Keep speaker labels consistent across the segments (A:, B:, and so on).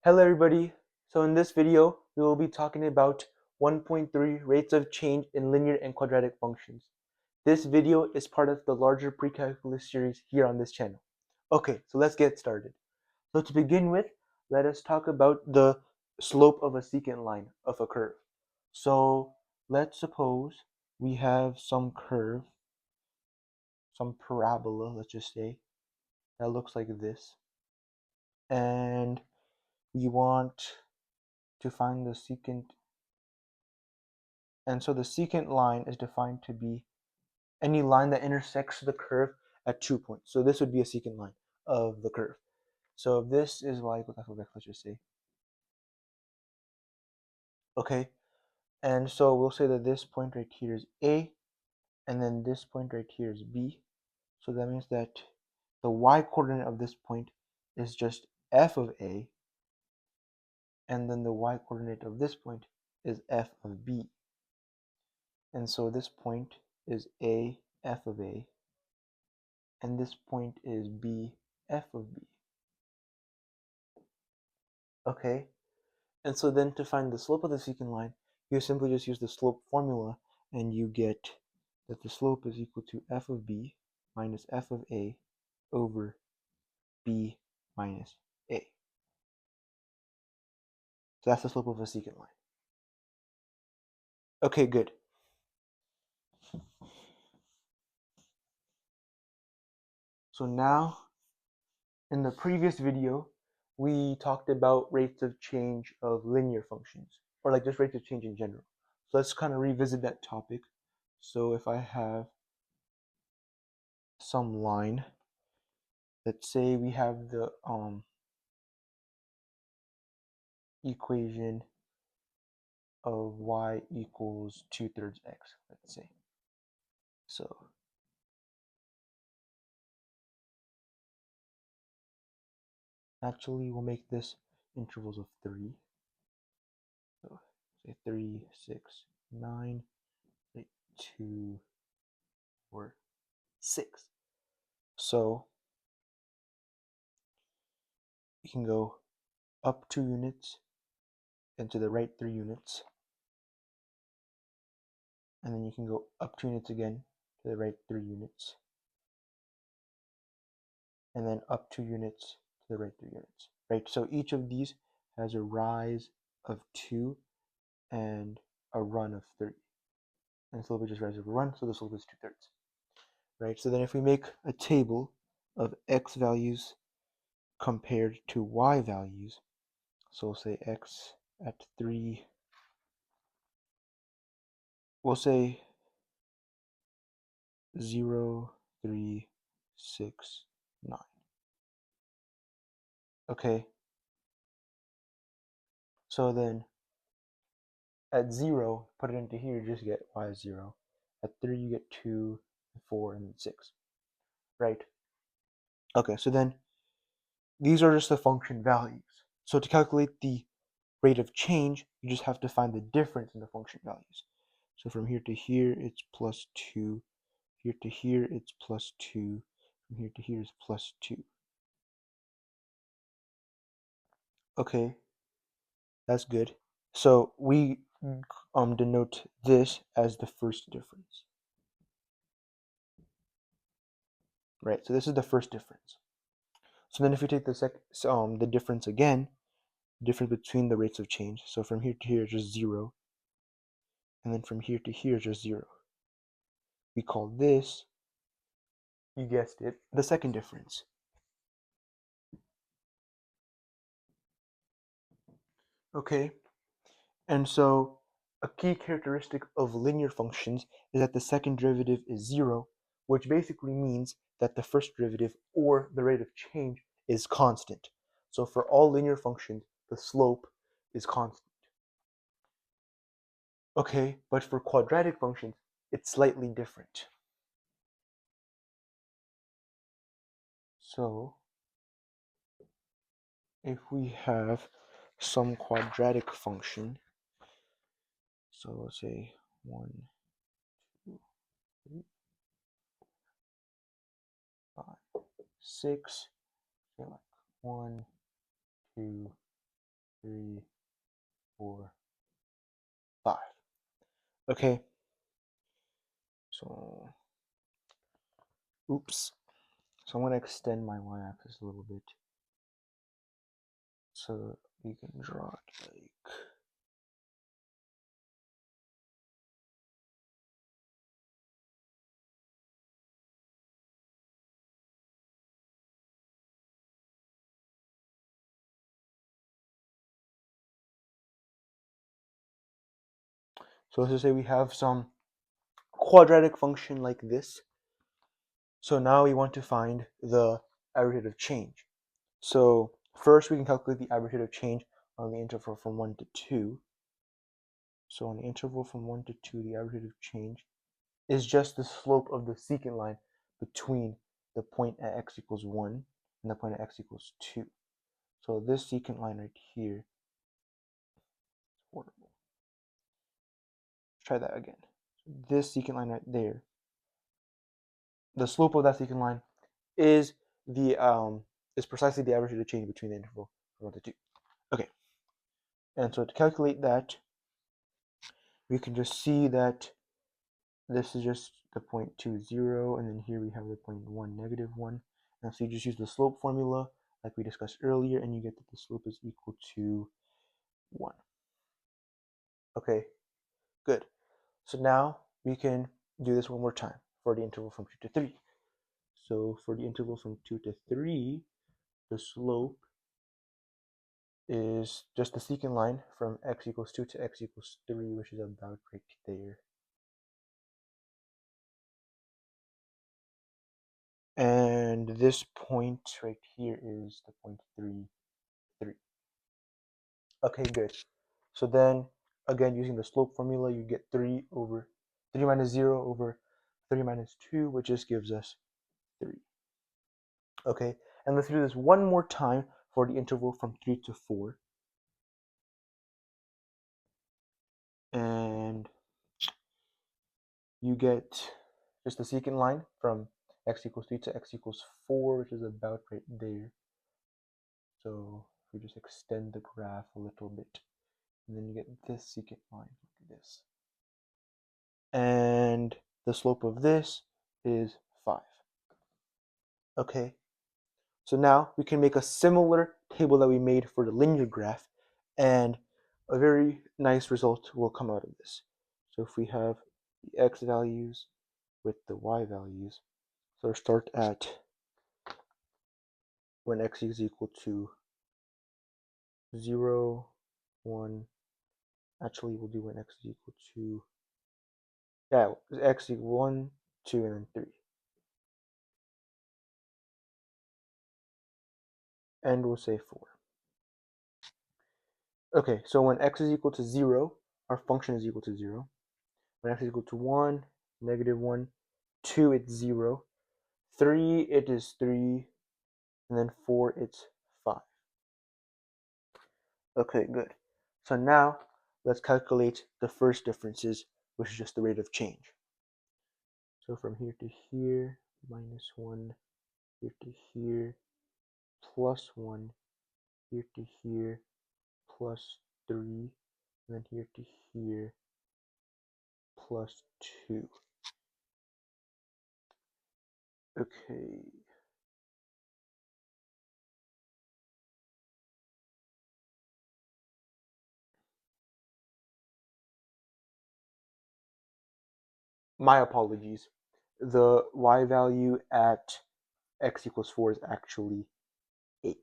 A: Hello everybody. So in this video, we will be talking about 1.3 rates of change in linear and quadratic functions. This video is part of the larger Precalculus series here on this channel. Okay, so let's get started. So to begin with, let us talk about the slope of a secant line of a curve. So let's suppose we have some curve, some parabola, let's just say, that looks like this. And we want to find the secant. And so the secant line is defined to be any line that intersects the curve at 2 points. So this would be a secant line of the curve. So if this is y equals f of x, let's just say. Okay, and so we'll say that this point right here is A, and then this point right here is B. So that means that the y coordinate of this point is just f of A, and then the y coordinate of this point is f of B. And so this point is A, f of A, and this point is B, f of B. Okay, and so then to find the slope of the secant line, you simply just use the slope formula, and you get that the slope is equal to f of B minus f of A over B minus A. So that's the slope of a secant line. Okay, good. So now, in the previous video, we talked about rates of change of linear functions, or like just rates of change in general. So let's kind of revisit that topic. So if I have some line, let's say we have the equation of y equals 2/3 x, let's say. So actually we'll make this intervals of 3. So say 3, 6, 9, 8, 2, 4, 6. So you can go up 2 units and to the right 3 units. And then you can go up 2 units again to the right 3 units. And then up 2 units to the right 3 units. Right? So each of these has a rise of 2 and a run of 3. And slope is just rise over run, so the slope is 2/3. Right? So then if we make a table of x values compared to y values, so we'll say x at 3, we'll say 0, 3, 6, 9. Okay, so then at 0, put it into here, you just get y is 0. At 3, you get 2, 4, and 6. Right? Okay, so then these are just the function values. So to calculate the rate of change, you just have to find the difference in the function values. So from here to here, it's plus 2. Here to here, it's plus 2. From here to here is plus 2. Okay, that's good. So we denote this as the first difference. Right, so this is the first difference. So then if we take the difference again, difference between the rates of change. So from here to here is just 0. And then from here to here is just 0. We call this, you guessed it, the second difference. Okay, and so a key characteristic of linear functions is that the second derivative is 0, which basically means that the first derivative, or the rate of change, is constant. So for all linear functions, the slope is constant. Okay, but for quadratic functions, it's slightly different. So if we have some quadratic function, so let's say 1, 2, 3, 4, 5, 6, so like 1, 2, 3, 4, 5. Okay, so, oops. So I'm going to extend my y-axis a little bit so we can draw it like, so let's just say we have some quadratic function like this. So now we want to find the average rate of change. So first we can calculate the average rate of change on the interval from 1 to 2. So on the interval from 1 to 2, the average rate of change is just the slope of the secant line between the point at x equals 1 and the point at x equals 2. So this secant line right here, horrible. Let's try that again. This secant line right there, the slope of that secant line is precisely the average rate of change between the interval from 1 to 2. Okay, and so to calculate that, we can just see that this is just the point 2, 0, and then here we have the point 1, negative 1. And so you just use the slope formula like we discussed earlier, and you get that the slope is equal to 1. Okay, good. So now we can do this one more time for the interval from 2 to 3. So for the interval from 2 to 3, the slope is just the secant line from x equals 2 to x equals 3, which is about right there. And this point right here is the point 3, 3. Okay, good. So then, again, using the slope formula, you get 3 minus 0 over 3 minus 2, which just gives us 3. Okay, and let's do this one more time for the interval from 3 to 4. And you get just the secant line from x equals 3 to x equals 4, which is about right there. So we just extend the graph a little bit, and then you get this secant line like this. And the slope of this is 5. Okay, so now we can make a similar table that we made for the linear graph, and a very nice result will come out of this. So if we have the x values with the y values, so start at when x is equal to 0, 1, actually we'll do when x is equal to, x equal 1, 2, and then 3. And we'll say 4. Okay, so when x is equal to 0, our function is equal to 0. When x is equal to 1, negative 1, 2, it's 0. 3, it is 3. And then 4, it's 5. Okay, good. So now let's calculate the first differences, which is just the rate of change. So from here to here, minus 1, here to here, plus 1, here to here, plus 3, and then here to here, plus 2. Okay. My apologies. The y value at x equals 4 is actually 8.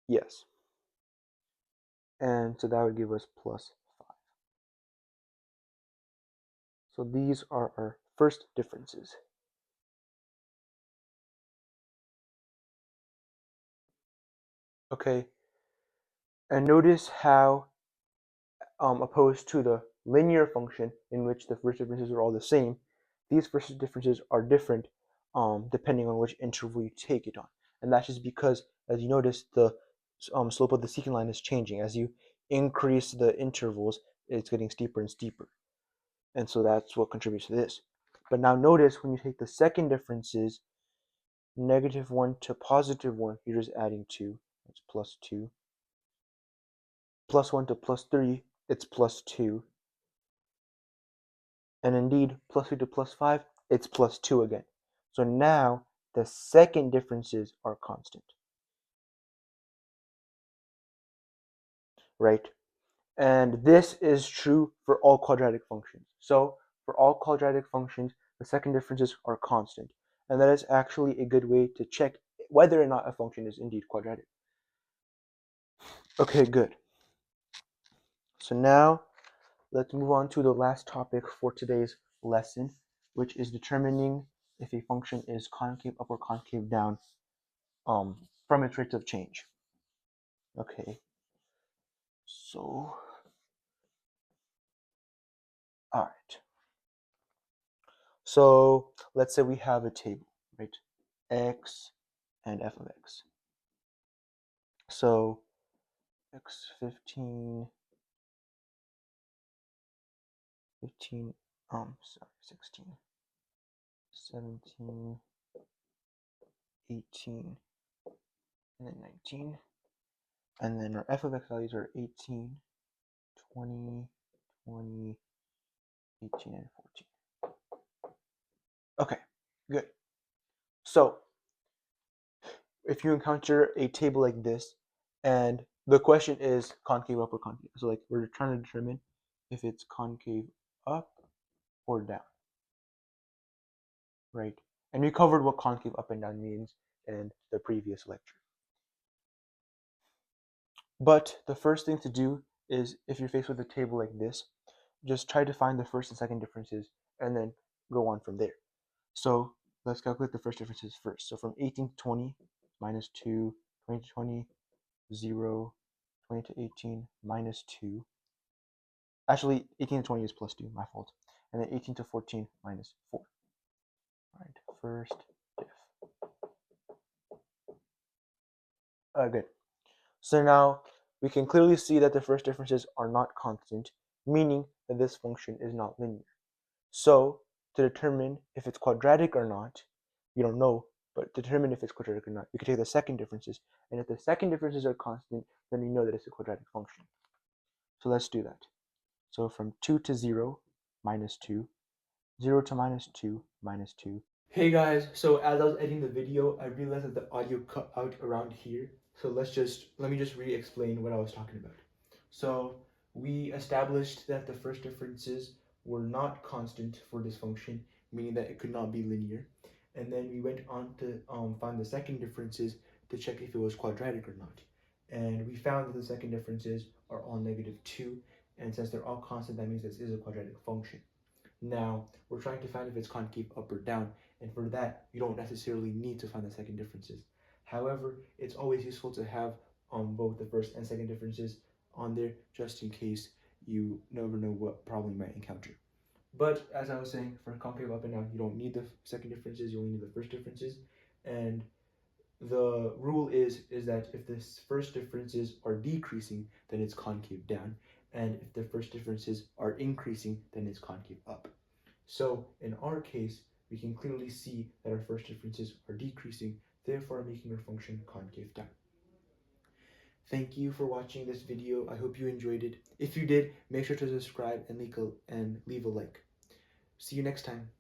A: Yes. And so that would give us plus 5. So these are our first differences. Okay. And notice how, opposed to the linear function in which the first differences are all the same, these first differences are different depending on which interval you take it on. And that's just because, as you notice, the slope of the secant line is changing. As you increase the intervals, it's getting steeper and steeper. And so that's what contributes to this. But now notice when you take the second differences, -1 to +1, you're just adding 2. That's +2. +1 to +3, it's +2. And indeed, +3 to +5, it's +2 again. So now the second differences are constant, right? And this is true for all quadratic functions. So for all quadratic functions, the second differences are constant. And that is actually a good way to check whether or not a function is indeed quadratic. Okay, good. So now let's move on to the last topic for today's lesson, which is determining if a function is concave up or concave down from its rates of change. Okay, so, all right. So let's say we have a table, right? X and f of x. So x15, 15, sorry, 16, 17, 18, and then 19. And then our f of x values are 18, 20, 20, 18, and 14. Okay, good. So if you encounter a table like this, and the question is concave up or concave, so like we're trying to determine if it's concave up or down, right? And we covered what concave up and down means in the previous lecture. But the first thing to do is, if you're faced with a table like this, just try to find the first and second differences and then go on from there. So let's calculate the first differences first. So from 18 to 20, minus 2, 20 to 20, 0, 20 to 18, minus 2. Actually, 18 to 20 is plus 2, my fault. And then 18 to 14, minus 4. All right, first diff. Good. So now we can clearly see that the first differences are not constant, meaning that this function is not linear. So to determine if it's quadratic or not, we don't know, but to determine if it's quadratic or not, we could take the second differences. And if the second differences are constant, then we know that it's a quadratic function. So let's do that. So from 2 to 0, minus 2. 0 to minus 2, minus 2. Hey guys, so as I was editing the video, I realized that the audio cut out around here. So let me just re-explain what I was talking about. So we established that the first differences were not constant for this function, meaning that it could not be linear. And then we went on to find the second differences to check if it was quadratic or not. And we found that the second differences are all -2. And since they're all constant, that means this is a quadratic function. Now, we're trying to find if it's concave up or down, and for that, you don't necessarily need to find the second differences. However, it's always useful to have both the first and second differences on there, just in case you never know what problem you might encounter. But as I was saying, for concave up and down, you don't need the second differences, you only need the first differences. And the rule is that if the first differences are decreasing, then it's concave down, and if the first differences are increasing, then it's concave up. So in our case, we can clearly see that our first differences are decreasing, therefore making our function concave down. Thank you for watching this video. I hope you enjoyed it. If you did, make sure to subscribe and leave a like. See you next time.